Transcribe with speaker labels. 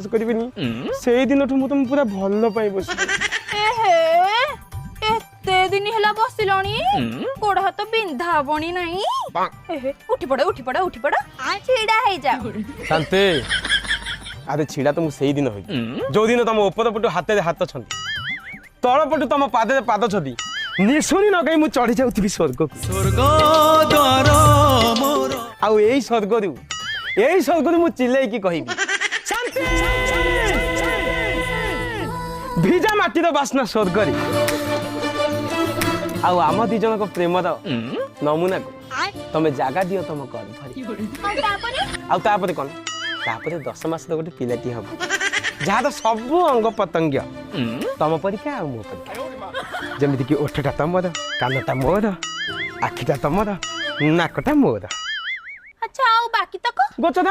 Speaker 1: କରିବିନି ସେଇ ଦିନଠୁ ମୁଁ ତମ ପୁରା ଭଲ ପାଇ ବସିବି।
Speaker 2: ଏହେ ଏତେ ଦିନ ହେଲା ବସିଲଣି ଗୋଡ ହାତ ବିନ୍ଧା ହବଣି ନାଇଁ? ଏହେ ଉଠି ପଡ ଛିଡା ହେଇଯାଅ।
Speaker 1: ଶାନ୍ତି ଆରେ ଛିଡା ତ ମୁଁ ସେଇ ଦିନ ହେବି ଯୋଉ ଦିନ ତମ ଉପର ପଟୁ ହାତରେ ହାତ ଛନ୍ଦି ତଳ ପଟୁ ତମ ପାଦରେ ପାଦ ଛନ୍ଦି ନିଶୁଣି ନଗାଇ ମୁଁ ଚଢି ଯାଉଥିବି ସ୍ୱର୍ଗକୁ। ଆଉ ଏଇ ସ୍ୱର୍ଗରୁ ମୁଁ ଚିଲେଇକି କହିବି ଶାନ୍ତି ଭିଜା ମାଟିର ବାସ୍ନା ସ୍ୱର୍ଗରେ। ଆଉ ଆମ ଦି ଜଣଙ୍କ ପ୍ରେମର ନମୁନାକୁ ତମେ ଜାଗା ଦିଅ ତମ ଗର୍ଭରେ। ଆଉ ତାପରେ କଣ? ତାପରେ 10 ମାସର ଗୋଟେ ପିଲାଟି ହବ ଯାହାର ସବୁ ଅଙ୍ଗ ପ୍ରତ୍ୟଙ୍ଗ ତମ ପରୀକ୍ଷା ଆଉ ମୋ ପରୀକ୍ଷା। ଯେମିତି କି ଓଠଟା ତମର, କାନଟା ମୋର, ଆଖିଟା ତମର, ନାକଟା ମୋର।
Speaker 2: ଆଚ୍ଛା ଆଉ ବାକି ତକ
Speaker 1: ଗୋଚର